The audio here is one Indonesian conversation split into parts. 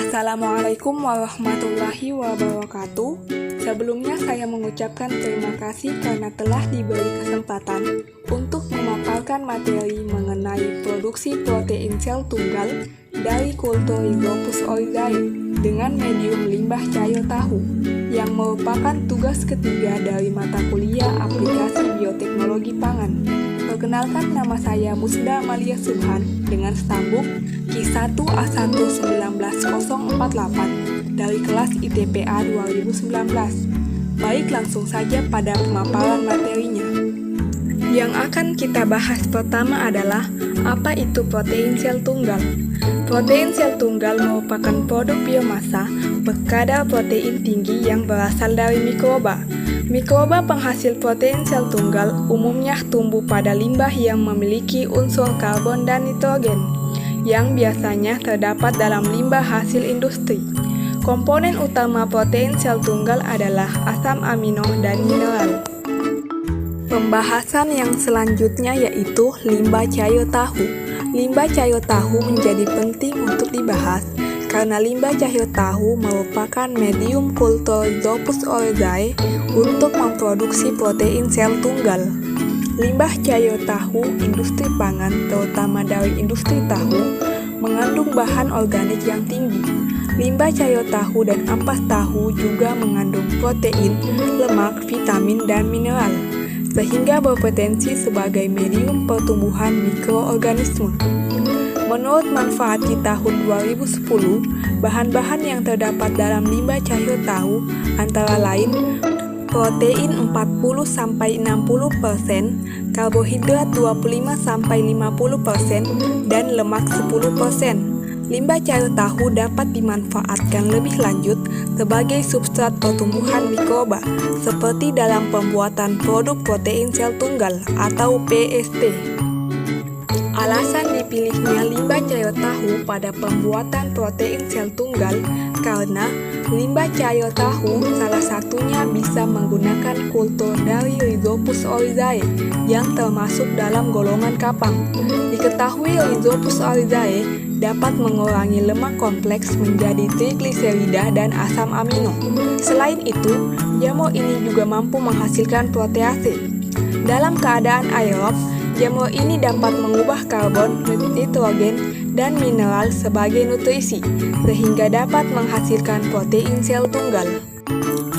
Assalamualaikum warahmatullahi wabarakatuh. Sebelumnya saya mengucapkan terima kasih karena telah diberi kesempatan untuk memaparkan materi mengenai produksi protein sel tunggal dari kultur Rhizopus oryzae dengan medium limbah cair tahu yang merupakan tugas ketiga dari mata kuliah aplikasi bioteknologi pangan. Perkenalkan, nama saya Musda Amalia Subhan dengan stambuk Q1A1190048 dari kelas ITPA 2019. Baik, langsung saja pada pemaparan materinya. Yang akan kita bahas pertama adalah apa itu protein sel tunggal. Protein sel tunggal merupakan produk biomasa berkadar protein tinggi yang berasal dari mikroba. Mikroba penghasil protein sel tunggal umumnya tumbuh pada limbah yang memiliki unsur karbon dan nitrogen, yang biasanya terdapat dalam limbah hasil industri. Komponen utama protein sel tunggal adalah asam amino dan mineral. Pembahasan yang selanjutnya yaitu limbah cair tahu. Limbah cair tahu menjadi penting untuk dibahas karena limbah cair tahu merupakan medium kultur Rhizopus oryzae untuk memproduksi protein sel tunggal. Limbah cair tahu industri pangan, terutama dari industri tahu, mengandung bahan organik yang tinggi. Limbah cair tahu dan ampas tahu juga mengandung protein, lemak, vitamin, dan mineral, sehingga berpotensi sebagai medium pertumbuhan mikroorganisme. Menurut manfaat di tahun 2010, bahan-bahan yang terdapat dalam limbah cair tahu antara lain protein 40-60%, karbohidrat 25-50%, dan lemak 10%. Limbah cair tahu dapat dimanfaatkan lebih lanjut sebagai substrat pertumbuhan mikroba, seperti dalam pembuatan produk protein sel tunggal atau PST. Alasan dipilihnya limbah cair tahu pada pembuatan protein sel tunggal karena limbah cair tahu salah satunya bisa menggunakan kultur dari Rhizopus oryzae yang termasuk dalam golongan kapang. Diketahui Rhizopus oryzae dapat mengurangi lemak kompleks menjadi trigliserida dan asam amino. Selain itu, jamur ini juga mampu menghasilkan protease. Dalam keadaan aerob, jamur ini dapat mengubah karbon, nitrogen, dan mineral sebagai nutrisi, sehingga dapat menghasilkan protein sel tunggal.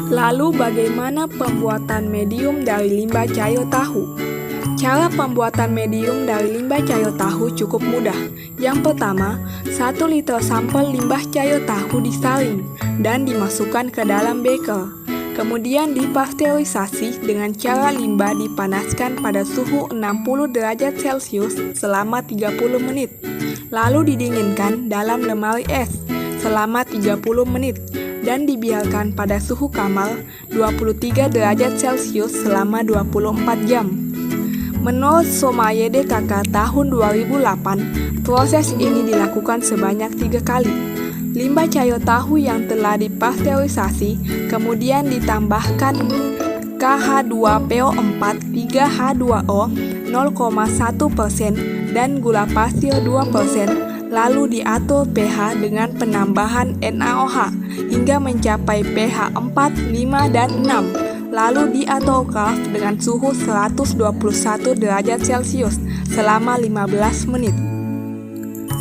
Lalu bagaimana pembuatan medium dari limbah cair tahu? Cara pembuatan medium dari limbah cair tahu cukup mudah. Yang pertama, 1 liter sampel limbah cair tahu disaring dan dimasukkan ke dalam beker. Kemudian dipasteurisasi dengan cara limbah dipanaskan pada suhu 60 derajat Celcius selama 30 menit. Lalu didinginkan dalam lemari es selama 30 menit dan dibiarkan pada suhu kamar 23 derajat Celcius selama 24 jam. Menurut Somayede KK tahun 2008, proses ini dilakukan sebanyak 3 kali. Limbah cair tahu yang telah dipasteurisasi kemudian ditambahkan KH2PO4 3H2O 0,1% dan gula pasir 2%, lalu diatur pH dengan penambahan NaOH hingga mencapai pH 4, 5, dan 6, lalu diautoklaf dengan suhu 121 derajat Celcius selama 15 menit.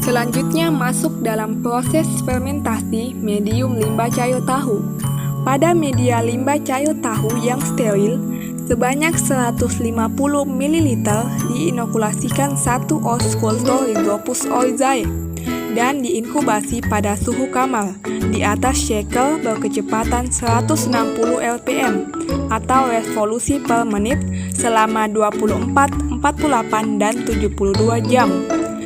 Selanjutnya masuk dalam proses fermentasi medium limbah cair tahu. Pada media limbah cair tahu yang steril, sebanyak 150 ml diinokulasikan 1 oz kultur Rhizopus oryzae dan diinkubasi pada suhu kamar di atas shaker berkecepatan 160 rpm atau revolusi per menit selama 24, 48, dan 72 jam.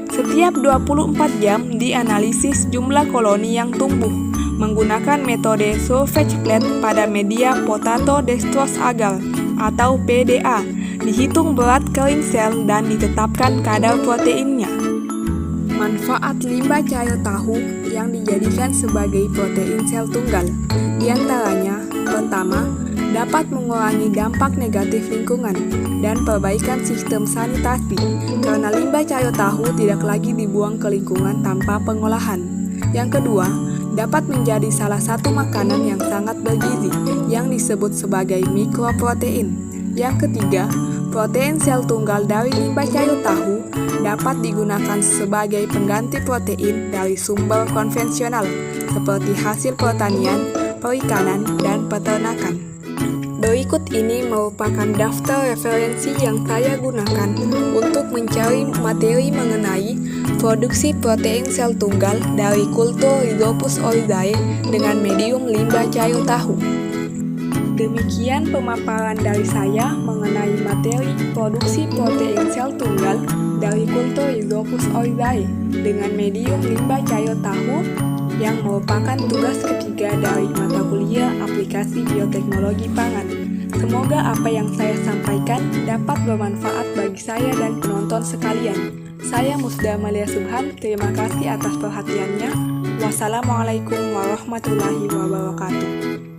Setiap 24 jam dianalisis jumlah koloni yang tumbuh menggunakan metode Sauvage plate pada media potato dextrose agar atau PDA, dihitung berat kering sel dan ditetapkan kadar proteinnya. Manfaat limbah cair tahu yang dijadikan sebagai protein sel tunggal diantaranya: pertama, dapat mengurangi dampak negatif lingkungan dan perbaikan sistem sanitasi karena limbah cair tahu tidak lagi dibuang ke lingkungan tanpa pengolahan. Yang kedua, dapat menjadi salah satu makanan yang sangat bergizi yang disebut sebagai mikroprotein. Yang ketiga, protein sel tunggal dari limbah cair tahu dapat digunakan sebagai pengganti protein dari sumber konvensional seperti hasil pertanian, perikanan, dan peternakan. Berikut ini merupakan daftar referensi yang saya gunakan untuk mencari materi mengenai produksi protein sel tunggal dari kultur Rhizopus oryzae dengan medium limbah cair tahu. Demikian pemaparan dari saya mengenai materi produksi protein sel tunggal dari kultur Rhizopus oryzae dengan medium limbah cair tahu yang merupakan tugas ketiga dari mata kuliah aplikasi bioteknologi pangan. Semoga apa yang saya sampaikan dapat bermanfaat bagi saya dan penonton sekalian. Saya Musda Amalia Subhan, terima kasih atas perhatiannya. Wassalamualaikum warahmatullahi wabarakatuh.